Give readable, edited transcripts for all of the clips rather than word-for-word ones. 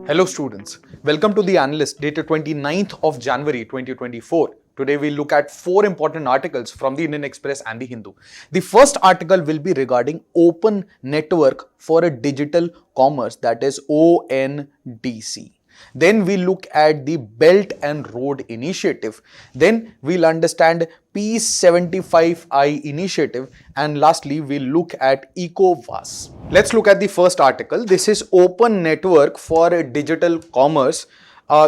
Hello students, welcome to the Analyst dated 29th of January 2024. Today we'll look at 4 important articles from the Indian Express and the Hindu. The first article will be regarding Open Network for a Digital Commerce, that is ONDC. Then we look at the Belt and Road Initiative. Then we'll understand P75I initiative, and lastly we'll look at ECOWAS. Let's look at the first article. This is Open Network for Digital Commerce.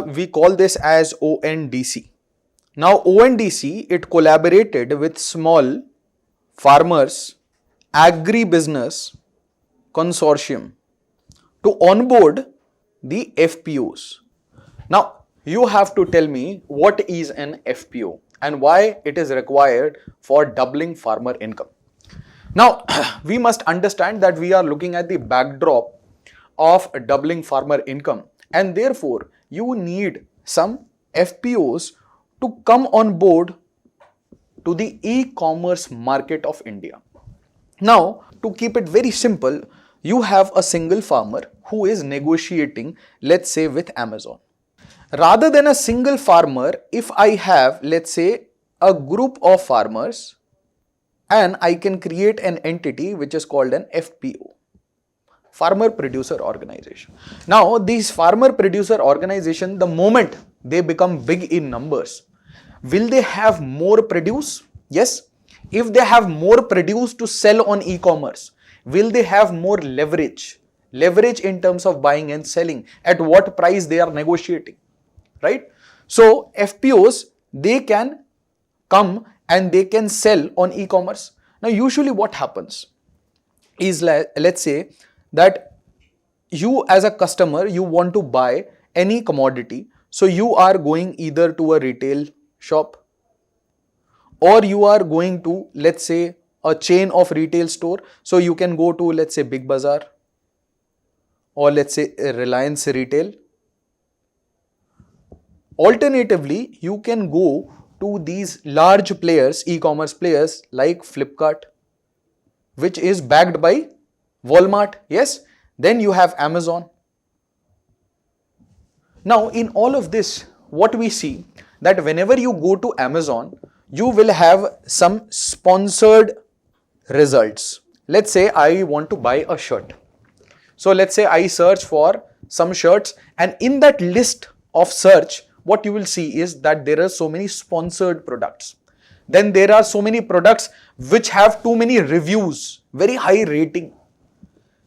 We call this as ONDC. Now ONDC, it collaborated with small farmers agribusiness consortium to onboard the FPOs. Now you have to tell me what is an FPO and why it is required for doubling farmer income. Now we must understand that we are looking at the backdrop of doubling farmer income, and therefore you need some FPOs to come on board to the e-commerce market of India. Now to keep it very simple, you have a single farmer who is negotiating, let's say, with Amazon. Rather than a single farmer, if I have, let's say, a group of farmers, and I can create an entity which is called an FPO, Farmer Producer Organization. Now these farmer producer organization, the moment they become big in numbers, will they have more produce? Yes. If they have more produce to sell on e-commerce, will they have more leverage? Leverage in terms of buying and selling, at what price they are negotiating, right? So FPOs, they can come and they can sell on e-commerce. Now usually what happens is, let's say that you as a customer, you want to buy any commodity, so you are going either to a retail shop or you are going to, let's say, a chain of retail store, so you can go to, let's say, Big Bazaar or let's say Reliance Retail. Alternatively, you can go to these large players, e-commerce players like Flipkart, which is backed by Walmart. Yes. Then you have Amazon. Now in all of this, what we see that whenever you go to Amazon, you will have some sponsored results. Let's say I want to buy a shirt. So let's say I search for some shirts, and in that list of search, what you will see is that there are so many sponsored products. Then there are so many products which have too many reviews, very high rating.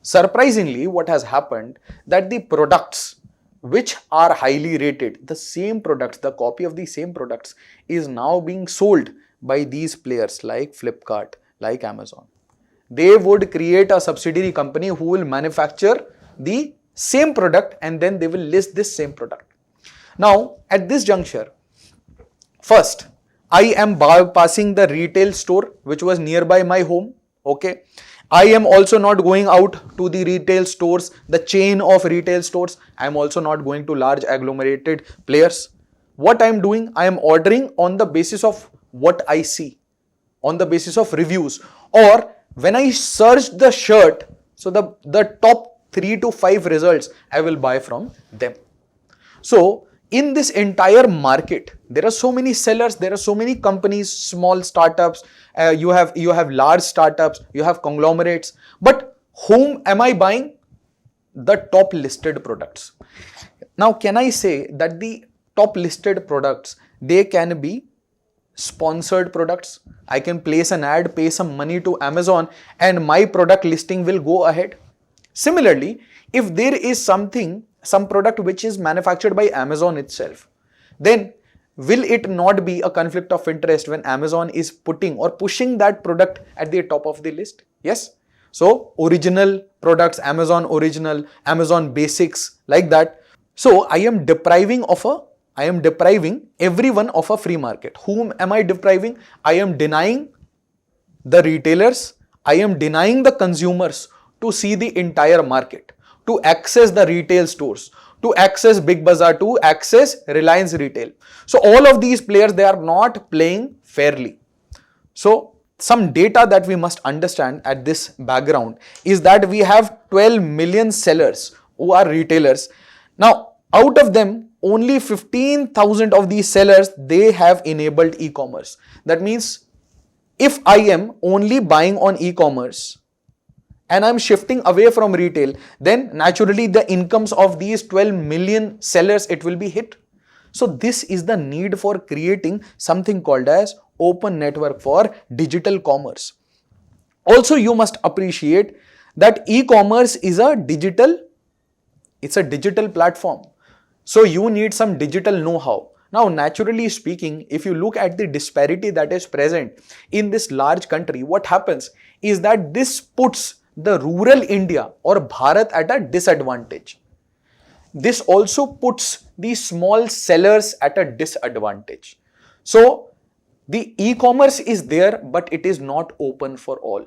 Surprisingly, what has happened that the products which are highly rated, the same products, the copy of the same products is now being sold by these players like Flipkart, like Amazon. They would create a subsidiary company who will manufacture the same product, and then they will list this same product. Now at this juncture, first I am bypassing the retail store which was nearby my home. Okay. I am also not going out to the retail stores, the chain of retail stores. I am also not going to large agglomerated players. What I am doing, I am ordering on the basis of what I see, on the basis of reviews, or when I search the shirt, so the top 3 to 5 results I will buy from them. So in this entire market, there are so many sellers, there are so many companies, small startups, you have large startups, you have conglomerates, but whom am I buying? The top listed products. Now can I say that the top listed products, they can be sponsored products? I can place an ad, pay some money to Amazon, and my product listing will go ahead. Similarly, if there is some product which is manufactured by Amazon itself, then will it not be a conflict of interest when Amazon is putting or pushing that product at the top of the list? Yes. So original products, Amazon original, Amazon basics, like that. So I am depriving everyone of a free market. Whom am I depriving? I am denying the retailers, I am denying the consumers to see the entire market, to access the retail stores, to access Big Bazaar, to access Reliance Retail. So all of these players, they are not playing fairly. So some data that we must understand at this background is that we have 12 million sellers who are retailers. Now, out of them, only 15,000 of these sellers, they have enabled e-commerce. That means if I am only buying on e-commerce and I'm shifting away from retail, then naturally the incomes of these 12 million sellers, it will be hit. So this is the need for creating something called as open network for digital commerce. Also, you must appreciate that e-commerce is it's a digital platform. So you need some digital know-how. Now, naturally speaking, if you look at the disparity that is present in this large country, what happens is that this puts the rural India or Bharat at a disadvantage. This also puts the small sellers at a disadvantage. So the e-commerce is there, but it is not open for all.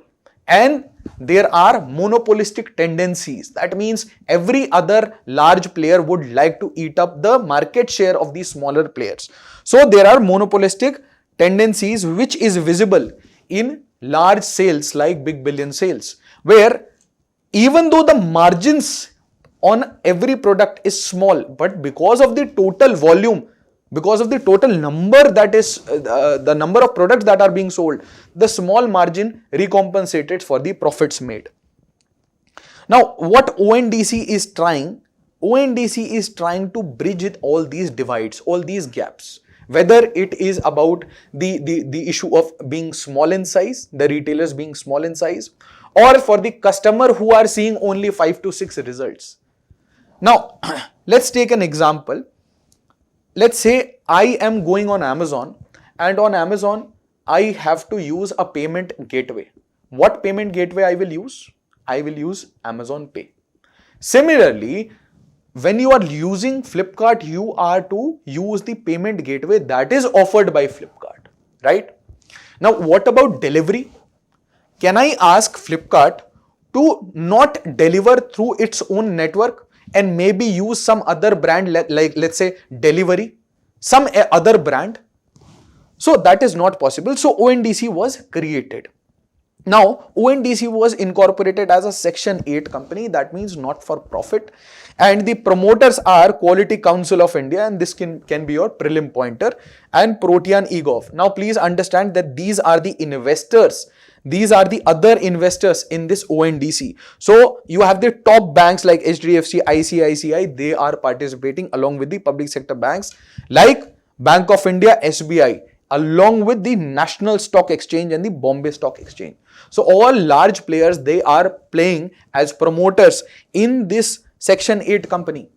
And there are monopolistic tendencies. That means every other large player would like to eat up the market share of these smaller players. So there are monopolistic tendencies which is visible in large sales like big billion sales, where even though the margins on every product is small, but because of the total volume, because of the total number, that is the number of products that are being sold, the small margin recompensated for the profits made. Now, what ONDC is trying to bridge all these divides, all these gaps. Whether it is about the issue of being small in size, the retailers being small in size, or for the customer who are seeing only 5 to 6 results. Now, let's take an example. Let's say I am going on Amazon, and on Amazon, I have to use a payment gateway. What payment gateway I will use? I will use Amazon Pay. Similarly, when you are using Flipkart, you are to use the payment gateway that is offered by Flipkart, right? Now, what about delivery? Can I ask Flipkart to not deliver through its own network and maybe use some other brand, like let's say Delivery, some other brand? So that is not possible. So ONDC was created. Now, ONDC was incorporated as a Section 8 company, that means not for profit, and the promoters are Quality Council of India, and this can be your prelim pointer, and Protean eGov. Now, please understand that these are the investors. These are the other investors in this ONDC. So you have the top banks like HDFC, ICICI, they are participating along with the public sector banks like Bank of India, SBI, along with the National Stock Exchange and the Bombay Stock Exchange. So all large players, they are playing as promoters in this Section 8 company.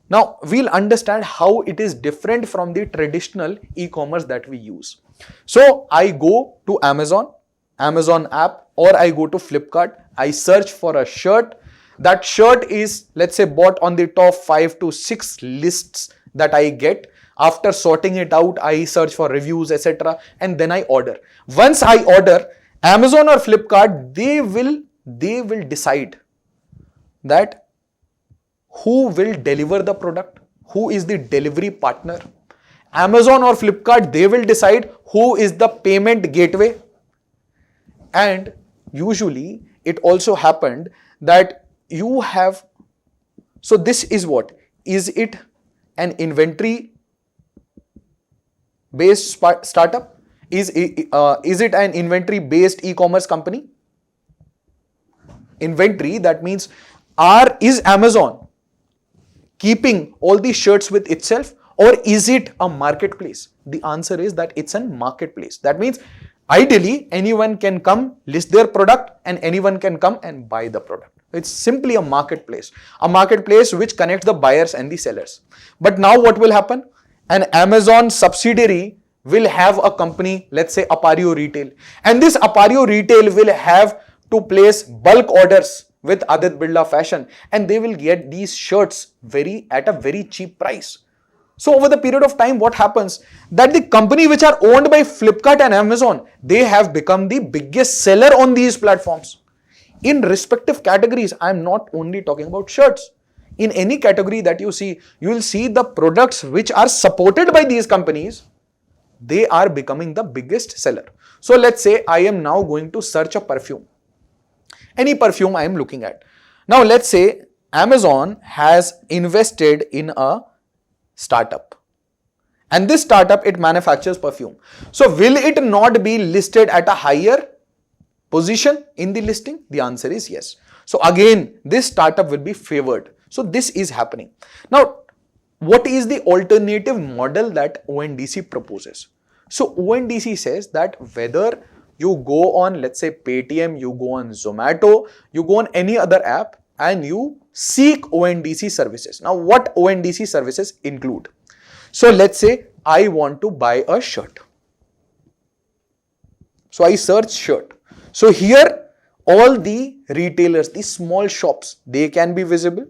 Now, we'll understand how it is different from the traditional e-commerce that we use. So I go to Amazon app, or I go to Flipkart, I search for a shirt. That shirt is, let's say, bought on the top 5 to 6 lists that I get. After sorting it out, I search for reviews, etc. and then I order. Once I order, Amazon or Flipkart, they will decide that who will deliver the product, who is the delivery partner. Amazon or Flipkart, they will decide who is the payment gateway. And usually it also happened that you have, so this is what? Is it an inventory based startup? Is it an inventory based e-commerce company? Inventory, that means is Amazon keeping all these shirts with itself, or is it a marketplace? The answer is that it's a marketplace. That means ideally anyone can come, list their product, and anyone can come and buy the product. It's simply a marketplace which connects the buyers and the sellers. But now what will happen? An Amazon subsidiary will have a company, let's say Appareo Retail, and this Appareo Retail will have to place bulk orders with Adit Birla Fashion, and they will get these shirts at a very cheap price. So over the period of time, what happens? That the company which are owned by Flipkart and Amazon, they have become the biggest seller on these platforms. In respective categories, I am not only talking about shirts. In any category that you see, you will see the products which are supported by these companies, they are becoming the biggest seller. So let's say I am now going to search a perfume. Any perfume I am looking at. Now let's say Amazon has invested in a startup, and this startup, it manufactures perfume. So will it not be listed at a higher position in the listing? The answer is yes. So again, this startup will be favored. So this is happening. Now, what is the alternative model that ONDC proposes? So ONDC says that whether you go on, let's say Paytm, you go on Zomato, you go on any other app and you seek ONDC services. Now, what ONDC services include? So let's say I want to buy a shirt. So I search shirt. So here all the retailers, the small shops, they can be visible.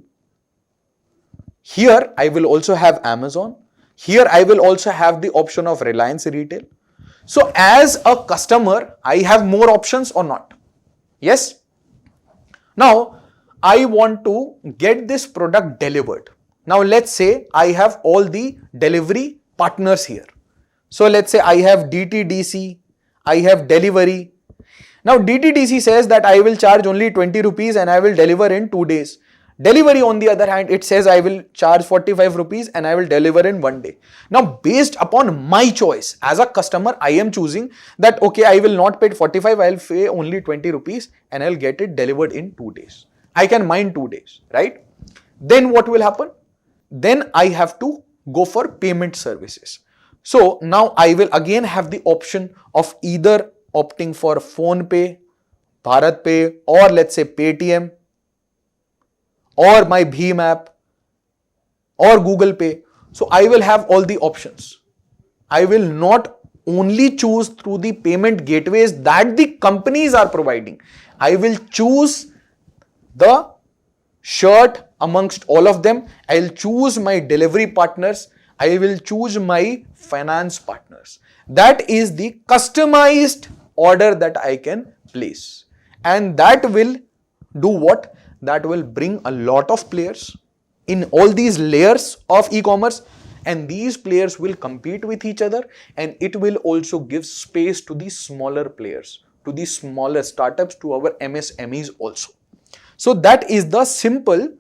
Here I will also have Amazon. Here I will also have the option of Reliance Retail. So as a customer, I have more options or not? Yes. Now I want to get this product delivered. Now let's say I have all the delivery partners here. So let's say I have DTDC, I have delivery. Now DTDC says that I will charge only 20 rupees and I will deliver in 2 days. Delivery, on the other hand, it says I will charge 45 rupees and I will deliver in 1 day. Now, based upon my choice as a customer, I am choosing that, okay, I will not pay 45, I will pay only 20 rupees and I will get it delivered in 2 days. I can mind 2 days, right? Then what will happen? Then I have to go for payment services. So now I will again have the option of either opting for PhonePe, BharatPe, or let's say Paytm, or my Bheem app, or Google Pay. So I will have all the options. I will not only choose through the payment gateways that the companies are providing. I will choose the shirt amongst all of them. I will choose my delivery partners. I will choose my finance partners. That is the customized order that I can place. And that will do what? That will bring a lot of players in all these layers of e-commerce, and these players will compete with each other, and it will also give space to the smaller players, to the smaller startups, to our MSMEs also. So that is the simple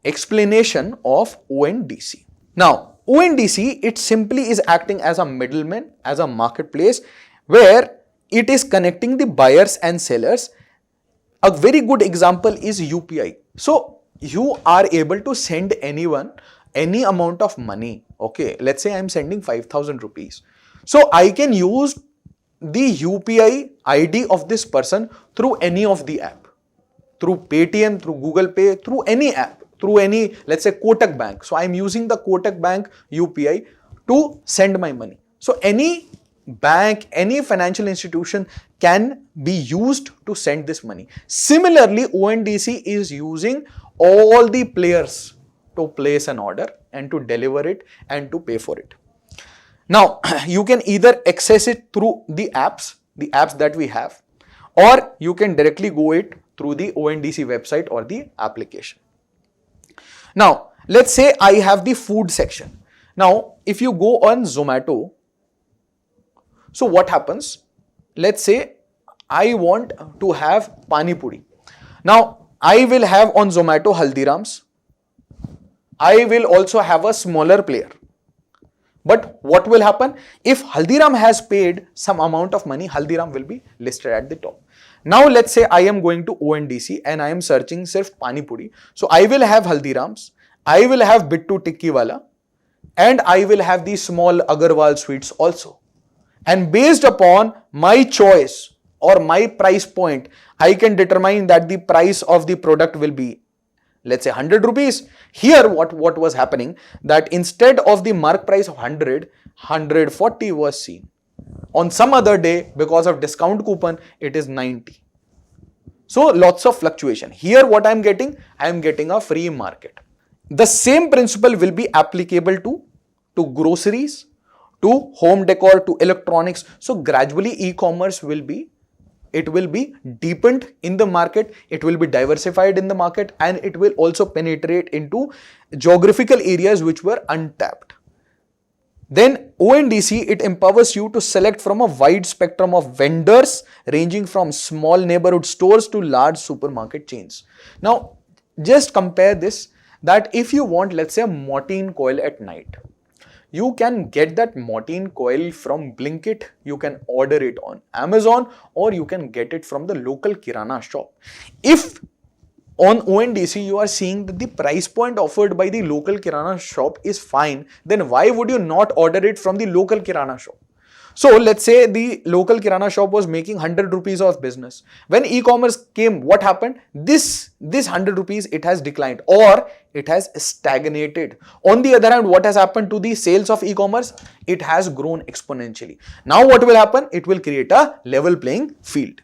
explanation of ONDC. Now, ONDC, it simply is acting as a middleman, as a marketplace, where it is connecting the buyers and sellers. A very good example is UPI. So you are able to send anyone any amount of money. Okay, let's say I'm sending 5,000 rupees. So I can use the UPI ID of this person through any of the app, through Paytm, through Google Pay, through any app, through any, let's say Kotak Bank. So I'm using the Kotak Bank UPI to send my money. So any bank, any financial institution can be used to send this money. Similarly, ONDC is using all the players to place an order and to deliver it and to pay for it. Now, you can either access it through the apps that we have, or you can directly go it through the ONDC website or the application. Now, let's say I have the food section. Now, if you go on Zomato, so what happens? Let's say I want to have Pani Puri. Now, I will have on Zomato Haldiram's. I will also have a smaller player. But what will happen? If Haldiram has paid some amount of money, Haldiram will be listed at the top. Now, let's say I am going to ONDC and I am searching Sirf Pani Puri. So, I will have Haldiram's, I will have Bittu Tikki Wala, and I will have the small Agarwal sweets also. And based upon my choice or my price point, I can determine that the price of the product will be, let's say 100 rupees. Here what was happening, that instead of the mark price of 100, 140 was seen. On some other day, because of discount coupon, it is 90. So lots of fluctuation. Here what I am getting a free market. The same principle will be applicable to groceries, to home decor, to electronics. So gradually e-commerce will be deepened in the market, it will be diversified in the market, and it will also penetrate into geographical areas which were untapped. Then ONDC, it empowers you to select from a wide spectrum of vendors ranging from small neighborhood stores to large supermarket chains. Now, just compare this, that if you want, let's say, a Mortine coil at night, you can get that Mortine coil from Blinkit, you can order it on Amazon, or you can get it from the local Kirana shop. If on ONDC you are seeing that the price point offered by the local Kirana shop is fine, then why would you not order it from the local Kirana shop? So let's say the local Kirana shop was making 100 rupees of business. When e-commerce came, what happened? This 100 rupees, it has declined or it has stagnated. On the other hand, what has happened to the sales of e-commerce? It has grown exponentially. Now what will happen? It will create a level playing field.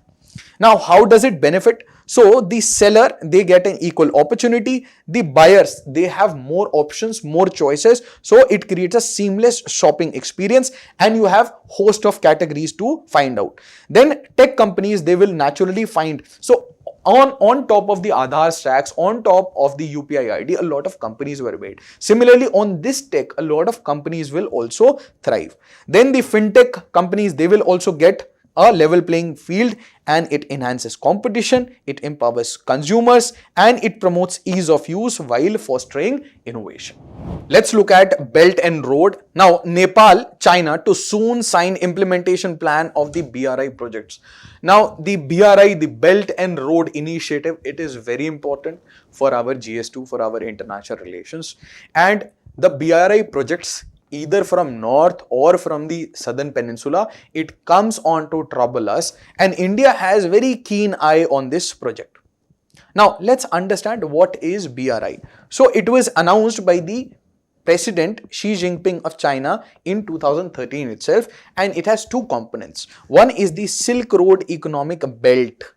Now, how does it benefit? So the seller, they get an equal opportunity. The buyers, they have more options, more choices. So it creates a seamless shopping experience and you have host of categories to find out. Then tech companies, they will naturally find. So on top of the Aadhaar stacks, on top of the UPI ID, a lot of companies were made. Similarly, on this tech, a lot of companies will also thrive. Then the fintech companies, they will also get a level playing field, and it enhances competition, it empowers consumers, and it promotes ease of use while fostering innovation. Let's look at Belt and Road. Now, Nepal, China to soon sign implementation plan of the BRI projects. Now, the BRI, the Belt and Road Initiative, it is very important for our GS2, for our international relations. And the BRI projects, either from north or from the southern peninsula, it comes on to trouble us, and India has very keen eye on this project. Now let's understand what is BRI. So it was announced by the President Xi Jinping of China in 2013 itself, and it has two components. One is the Silk Road Economic Belt.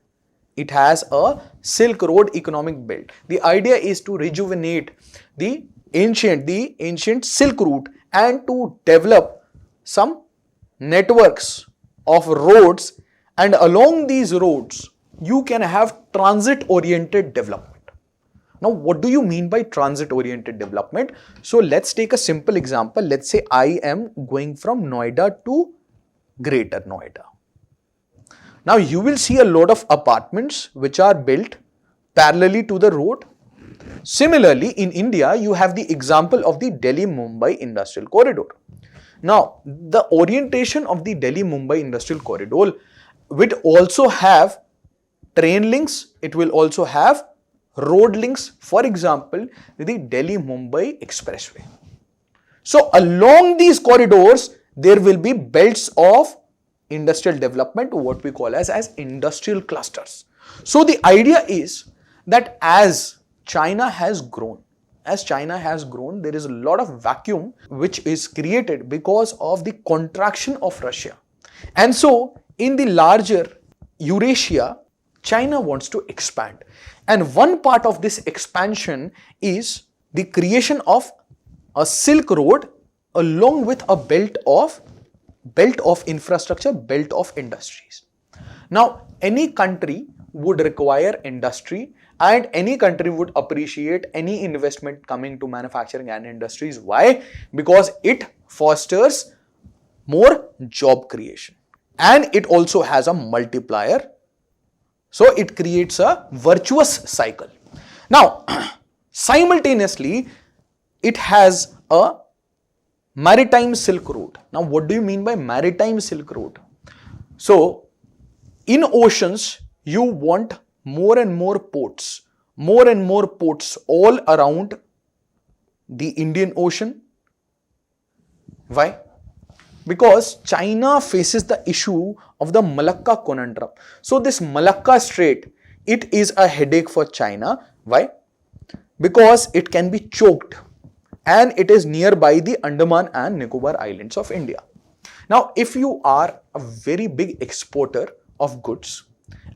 It has a Silk Road Economic Belt. The idea is to rejuvenate the ancient Silk Route and to develop some networks of roads, and along these roads you can have transit oriented development. Now what do you mean by transit oriented development? So let's take a simple example. Let's say I am going from Noida to Greater Noida. Now you will see a lot of apartments which are built parallelly to the road. Similarly, in India, you have the example of the Delhi-Mumbai Industrial Corridor. Now, the orientation of the Delhi-Mumbai Industrial Corridor will also have train links, it will also have road links, for example, the Delhi-Mumbai Expressway. So, along these corridors, there will be belts of industrial development, what we call as industrial clusters. So, the idea is that as China has grown, there is a lot of vacuum which is created because of the contraction of Russia. And so, in the larger Eurasia, China wants to expand. And one part of this expansion is the creation of a Silk Road along with a belt of infrastructure, belt of industries. Now, any country would require industry, and any country would appreciate any investment coming to manufacturing and industries. Why? Because it fosters more job creation and it also has a multiplier. So it creates a virtuous cycle. Now, simultaneously, it has a maritime Silk Road. Now, what do you mean by maritime Silk Road? So, in oceans, you want more and more ports all around the Indian Ocean. Why? Because China faces the issue of the Malacca conundrum. So this Malacca Strait, it is a headache for China. Why? Because it can be choked and it is nearby the Andaman and Nicobar Islands of India. Now, if you are a very big exporter of goods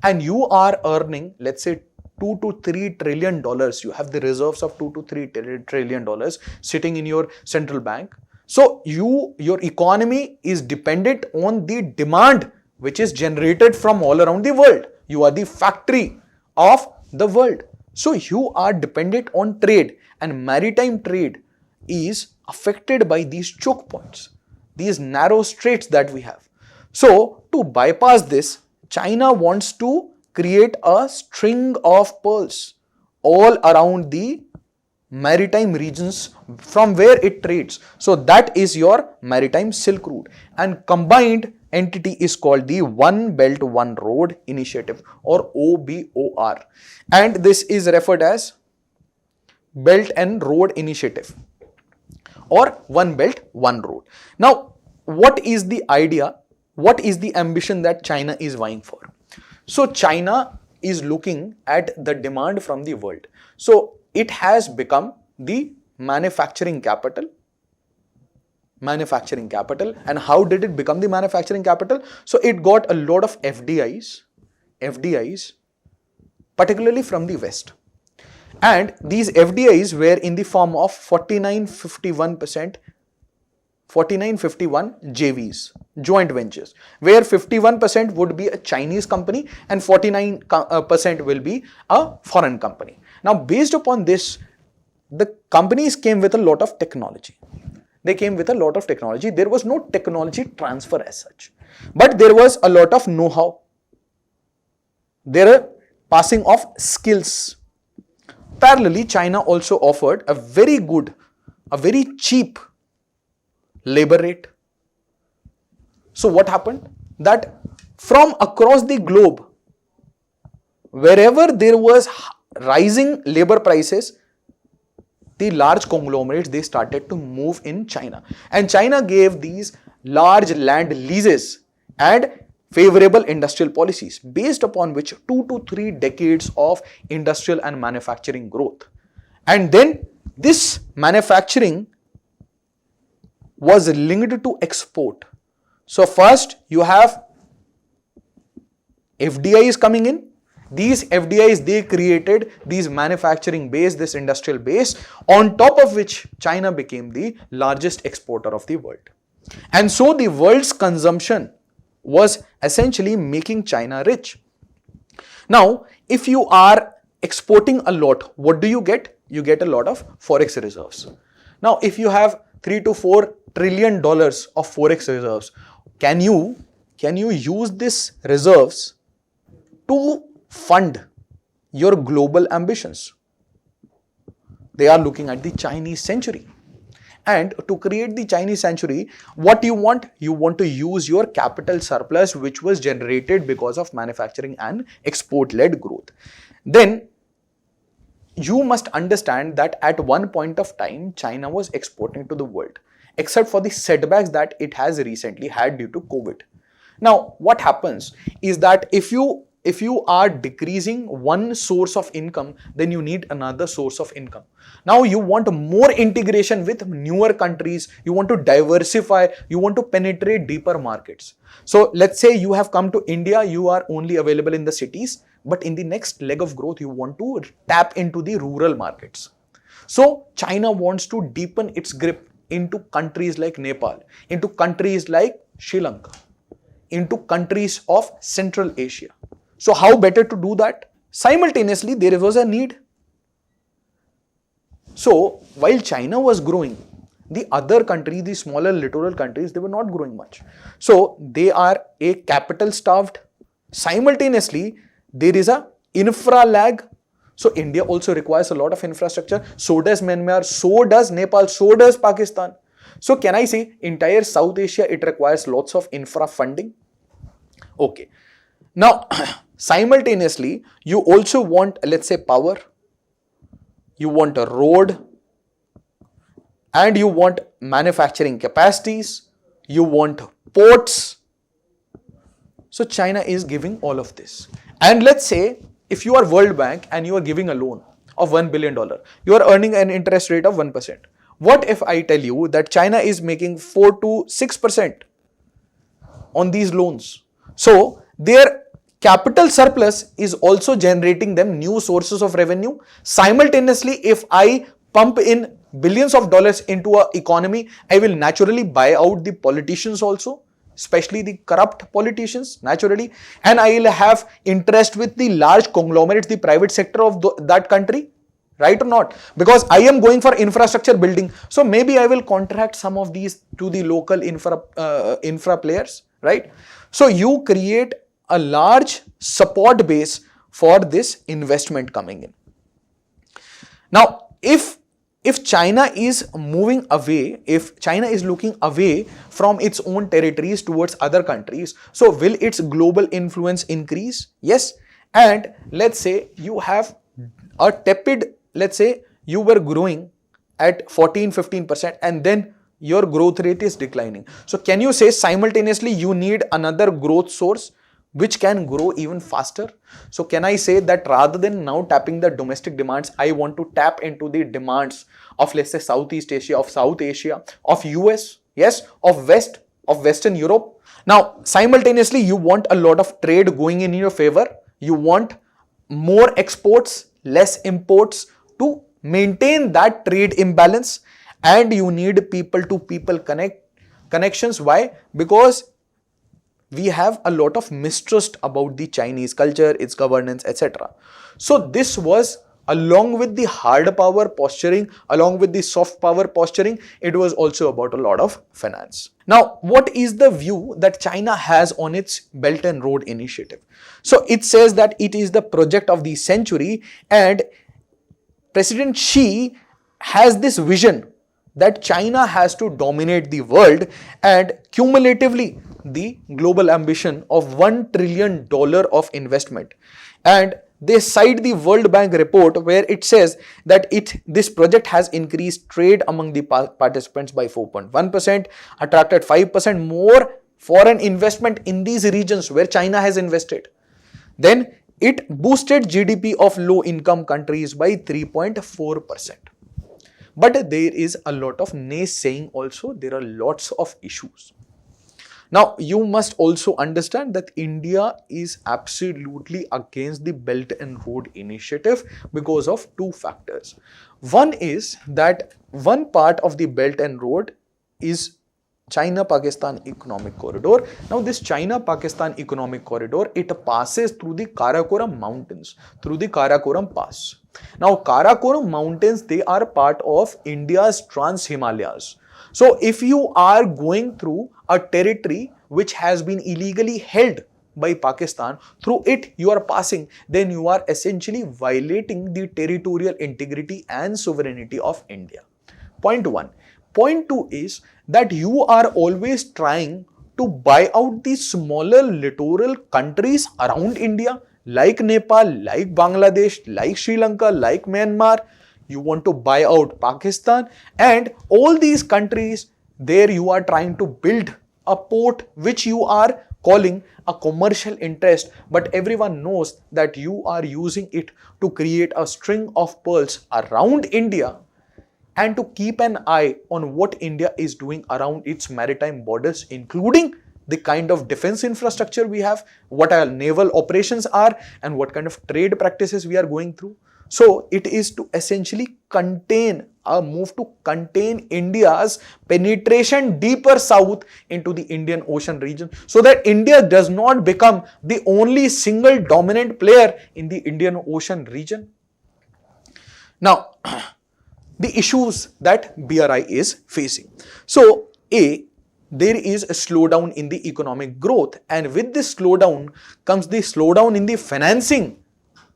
and you are earning, let's say, $2 to $3 trillion, you have the reserves of $2 to $3 trillion sitting in your central bank. So your economy is dependent on the demand which is generated from all around the world. You are the factory of the world. So you are dependent on trade, and maritime trade is affected by these choke points, these narrow straits that we have. So to bypass this, China wants to create a string of pearls all around the maritime regions from where it trades. So that is your maritime Silk Route, and combined entity is called the One Belt One Road Initiative, or OBOR, and this is referred as Belt and Road Initiative or One Belt One Road. Now, what is the idea? What is the ambition that China is vying for? So China is looking at the demand from the world. So it has become the manufacturing capital. And how did it become the manufacturing capital? So it got a lot of FDIs, particularly from the West. And these FDIs were in the form of 4951 JVs, joint ventures, where 51% would be a Chinese company and 49% will be a foreign company. Now, based upon this, the companies came with a lot of technology. There was no technology transfer as such, but there was a lot of know-how. There are passing of skills. Parallelly, China also offered a very cheap labor rate. So what happened? That from across the globe, wherever there was rising labor prices, the large conglomerates, they started to move in China. And China gave these large land leases and favorable industrial policies, based upon which 2 to 3 decades of industrial and manufacturing growth. And then this manufacturing was linked to export. So first you have FDIs coming in. These FDIs, they created these manufacturing base, this industrial base, on top of which China became the largest exporter of the world. And so the world's consumption was essentially making China rich. Now, if you are exporting a lot, what do you get? You get a lot of forex reserves. Now, if you have $3 to $4 trillion of forex reserves, can you use these reserves to fund your global ambitions? They are looking at the Chinese century. And to create the Chinese century, what you want? You want to use your capital surplus, which was generated because of manufacturing and export-led growth. Then you must understand that at one point of time, China was exporting to the world, except for the setbacks that it has recently had due to COVID. Now, what happens is that if you are decreasing one source of income, then you need another source of income. Now you want more integration with newer countries, you want to diversify, you want to penetrate deeper markets. So let's say you have come to India, you are only available in the cities, but in the next leg of growth, you want to tap into the rural markets. So China wants to deepen its grip into countries like Nepal, into countries like Sri Lanka, into countries of Central Asia. So how better to do that? Simultaneously, there was a need. So while China was growing, the other countries, the smaller littoral countries, they were not growing much. So they are a capital starved. Simultaneously, there is a infra lag. So India also requires a lot of infrastructure. So does Myanmar, so does Nepal, so does Pakistan. So can I say entire South Asia, it requires lots of infra funding? Okay. Now, simultaneously, you also want, let's say, power, you want a road, and you want manufacturing capacities, you want ports. So China is giving all of this. And let's say, if you are World Bank and you are giving a loan of $1 billion, you are earning an interest rate of 1%. What if I tell you that China is making 4 to 6% on these loans? So their capital surplus is also generating them new sources of revenue. Simultaneously, if I pump in billions of dollars into an economy, I will naturally buy out the politicians also, especially the corrupt politicians, naturally, and I will have interest with the large conglomerates, the private sector of that country, right or not? Because I am going for infrastructure building, so maybe I will contract some of these to the local infra players, right? So you create a large support base for this investment coming in. Now, if China is moving away, if China is looking away from its own territories towards other countries, so will its global influence increase? Yes. And let's say you have a tepid, let's say you were growing at 14-15% and then your growth rate is declining. So can you say simultaneously you need another growth source which can grow even faster? So can I say that rather than now tapping the domestic demands, I want to tap into the demands of, let's say, Southeast Asia, of South Asia, of US, yes, of Western Europe. Now, simultaneously, you want a lot of trade going in your favor. You want more exports, less imports to maintain that trade imbalance, and you need people to people connections. Why? Because we have a lot of mistrust about the Chinese culture, its governance, etc. So this was, along with the hard power posturing, along with the soft power posturing, it was also about a lot of finance. Now, what is the view that China has on its Belt and Road Initiative? So it says that it is the project of the century, and President Xi has this vision that China has to dominate the world, and cumulatively the global ambition of $1 trillion of investment. And they cite the World Bank report where it says that this project has increased trade among the participants by 4.1%, attracted 5% more foreign investment in these regions where China has invested. Then it boosted GDP of low income countries by 3.4%. But there is a lot of naysaying also. There are lots of issues. Now, you must also understand that India is absolutely against the Belt and Road Initiative because of two factors. One is that one part of the Belt and Road is China-Pakistan Economic Corridor. Now, this China-Pakistan Economic Corridor, it passes through the Karakoram Mountains, through the Karakoram Pass. Now, Karakoram Mountains, they are part of India's Trans-Himalayas. So, if you are going through a territory which has been illegally held by Pakistan, through it you are passing, then you are essentially violating the territorial integrity and sovereignty of India. Point one. Point two is that you are always trying to buy out the smaller littoral countries around India, like Nepal, like Bangladesh, like Sri Lanka, like Myanmar. You want to buy out Pakistan, and all these countries, there you are trying to build a port which you are calling a commercial interest, but everyone knows that you are using it to create a string of pearls around India and to keep an eye on what India is doing around its maritime borders, including the kind of defense infrastructure we have, what our naval operations are, and what kind of trade practices we are going through. So it is to essentially move to contain India's penetration deeper south into the Indian Ocean region, so that India does not become the only single dominant player in the Indian Ocean region. Now, the issues that BRI is facing. So, there is a slowdown in the economic growth, and with this slowdown comes the slowdown in the financing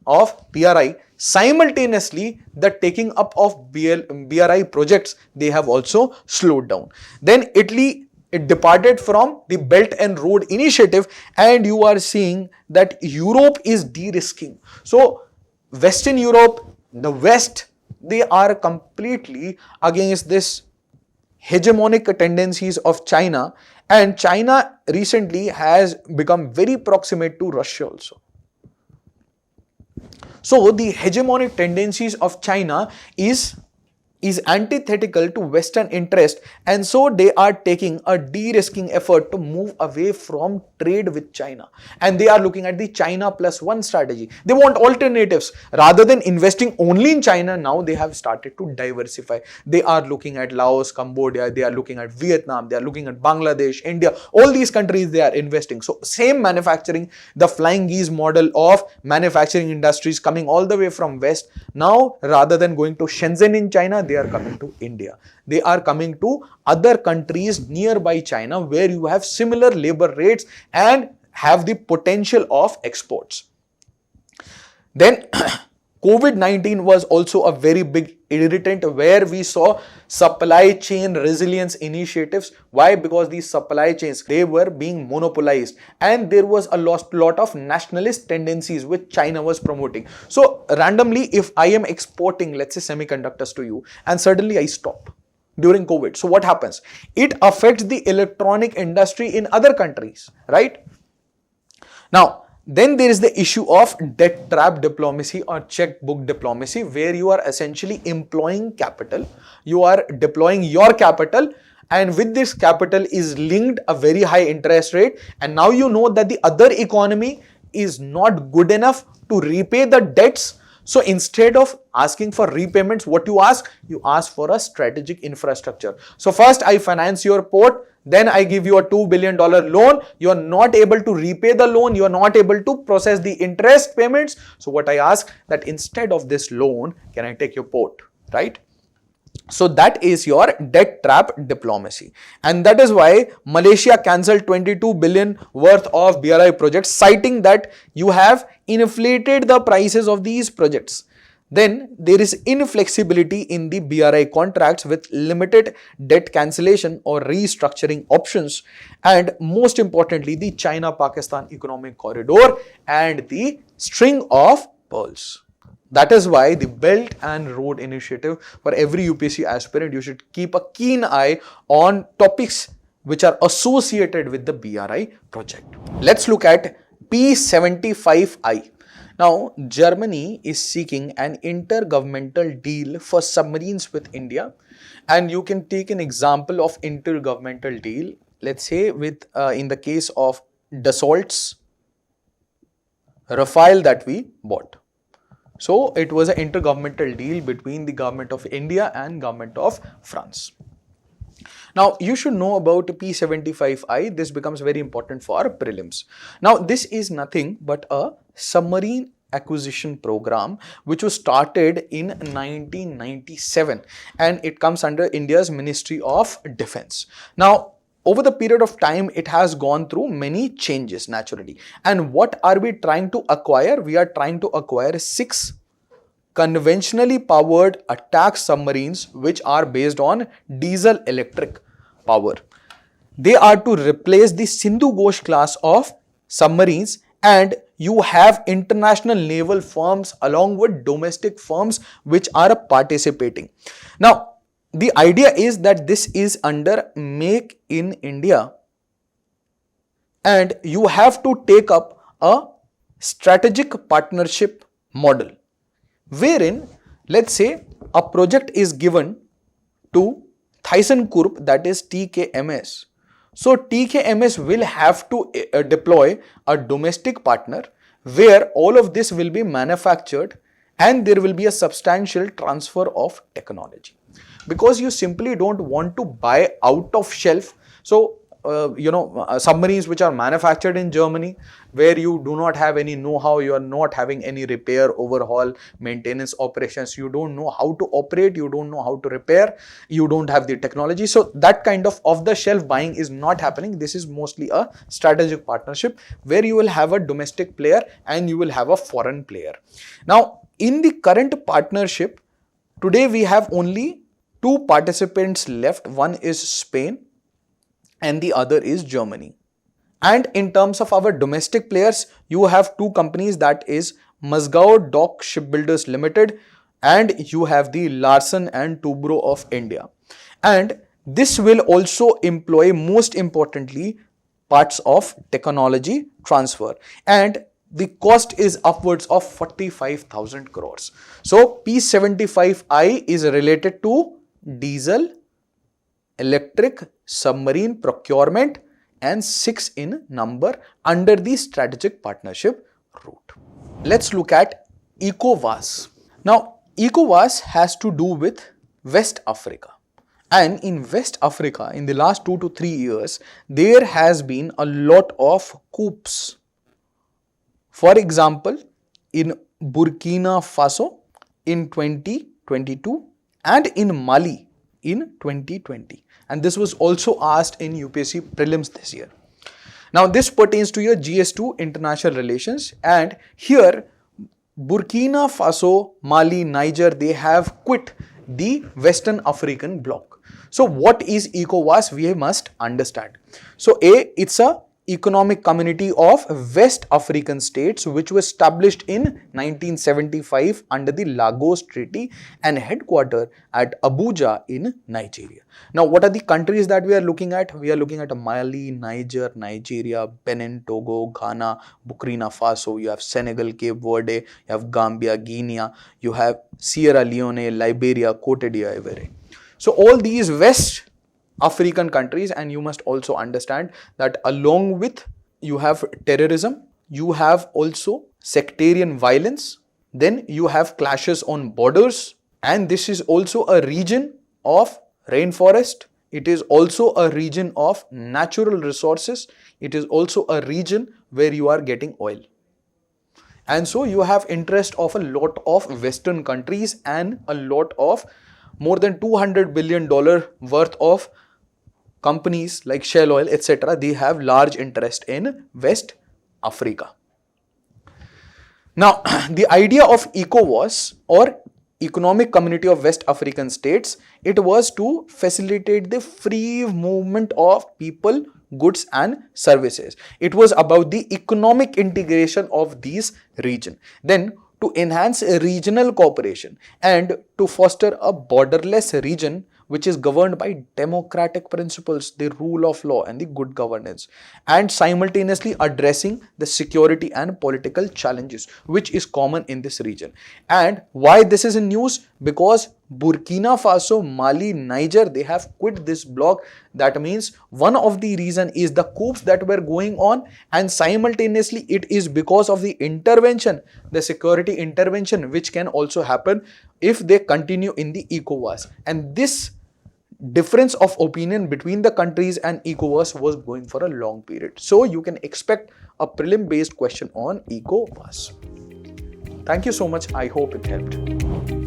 of BRI. Simultaneously, the taking up of BRI projects, they have also slowed down. Then Italy, it departed from the Belt and Road Initiative, and you are seeing that Europe is de-risking. So, Western Europe, the West, they are completely against this hegemonic tendencies of China, and China recently has become very proximate to Russia also. So the hegemonic tendencies of China is antithetical to Western interest, and so they are taking a de-risking effort to move away from trade with China, and they are looking at the China plus one strategy. They want alternatives. Rather than investing only in China, now they have started to diversify. They are looking at Laos, Cambodia, they are looking at Vietnam, they are looking at Bangladesh, India, all these countries they are investing. So same manufacturing, the flying geese model of manufacturing industries coming all the way from West. Now, rather than going to Shenzhen in China, they are coming to India. They are coming to other countries nearby China where you have similar labor rates and have the potential of exports. Then COVID-19 was also a very big irritant where we saw supply chain resilience initiatives. Why? Because these supply chains, they were being monopolized and there was a lot of nationalist tendencies which China was promoting. So randomly, if I am exporting, let's say semiconductors to you, and suddenly I stop during COVID. So what happens? It affects the electronic industry in other countries, right? Now, then there is the issue of debt trap diplomacy or checkbook diplomacy, where you are essentially employing capital. You are deploying your capital, and with this capital is linked a very high interest rate. And now you know that the other economy is not good enough to repay the debts. So instead of asking for repayments, what you ask? You ask for a strategic infrastructure. So first I finance your port, then I give you a $2 billion loan. You are not able to repay the loan. You are not able to process the interest payments. So what I ask, that instead of this loan, can I take your port, right? So that is your debt trap diplomacy. And that is why Malaysia cancelled 22 billion worth of BRI projects, citing that you have inflated the prices of these projects. Then there is inflexibility in the BRI contracts with limited debt cancellation or restructuring options. And most importantly, the China-Pakistan economic corridor and the string of pearls. That is why the Belt and Road Initiative, for every UPSC aspirant, you should keep a keen eye on topics which are associated with the BRI project. Let's look at P75I. Now, Germany is seeking an intergovernmental deal for submarines with India, and you can take an example of intergovernmental deal. Let's say with in the case of Dassault's Rafale that we bought. So it was an intergovernmental deal between the government of India and government of France. Now, you should know about P75I. This becomes very important for prelims. Now, this is nothing but a submarine acquisition program which was started in 1997, and it comes under India's Ministry of Defense. Now, over the period of time, it has gone through many changes naturally. And what are we trying to acquire? We are trying to acquire 6 conventionally powered attack submarines which are based on diesel electric power. They are to replace the Sindhu Ghosh class of submarines, and you have international naval firms along with domestic firms which are participating. Now, the idea is that this is under Make in India, and you have to take up a strategic partnership model wherein, let's say, a project is given to ThyssenKrupp, that is TKMS. So TKMS will have to deploy a domestic partner where all of this will be manufactured, and there will be a substantial transfer of technology, because you simply don't want to buy out of shelf. So submarines which are manufactured in Germany, where you do not have any know-how, you are not having any repair, overhaul, maintenance operations, you don't know how to operate, you don't know how to repair, you don't have the technology. So that kind of off-the-shelf buying is not happening. This is mostly a strategic partnership where you will have a domestic player and you will have a foreign player. Now, in the current partnership, today we have only 2 participants left. One is Spain and the other is Germany. And in terms of our domestic players, you have 2 companies, that is Mazgaon Dock Shipbuilders Limited, and you have the Larsen and Toubro of India. And this will also employ, most importantly, parts of technology transfer, and the cost is upwards of 45,000 crores. So P75I is related to diesel electric submarine procurement and 6 in number under the strategic partnership route. Let's look at ECOWAS. Now, ECOWAS has to do with West Africa. And in West Africa, in the last 2 to 3 years, there has been a lot of coups. For example, in Burkina Faso in 2022 and in Mali in 2020. And this was also asked in UPSC prelims this year. Now, this pertains to your GS2 international relations, and here Burkina Faso, Mali, Niger, they have quit the Western African bloc. So what is ECOWAS? We must understand. So it's a economic community of West African states which was established in 1975 under the Lagos Treaty and headquartered at Abuja in Nigeria. Now, what are the countries that we are looking at? We are looking at Mali, Niger, Nigeria, Benin, Togo, Ghana, Burkina Faso, you have Senegal, Cape Verde, you have Gambia, Guinea, you have Sierra Leone, Liberia, Cote d'Ivoire. So all these West African countries, and you must also understand that along with you have terrorism, you have also sectarian violence, then you have clashes on borders, and this is also a region of rainforest. It is also a region of natural resources. It is also a region where you are getting oil. And so you have interest of a lot of Western countries and a lot of more than $200 billion worth of companies like Shell Oil, etc. They have large interest in West Africa. Now, the idea of ECOWAS or Economic Community of West African States, it was to facilitate the free movement of people, goods and services. It was about the economic integration of these regions. Then to enhance regional cooperation and to foster a borderless region which is governed by democratic principles, the rule of law and the good governance, and simultaneously addressing the security and political challenges which is common in this region. And why this is in news? Because Burkina Faso, Mali, Niger, they have quit this bloc. That means one of the reason is the coups that were going on, and simultaneously it is because of the intervention, the security intervention which can also happen if they continue in the ECOWAS. And this difference of opinion between the countries and ECOWAS was going for a long period. So you can expect a prelim based question on ECOWAS. Thank you so much. I hope it helped.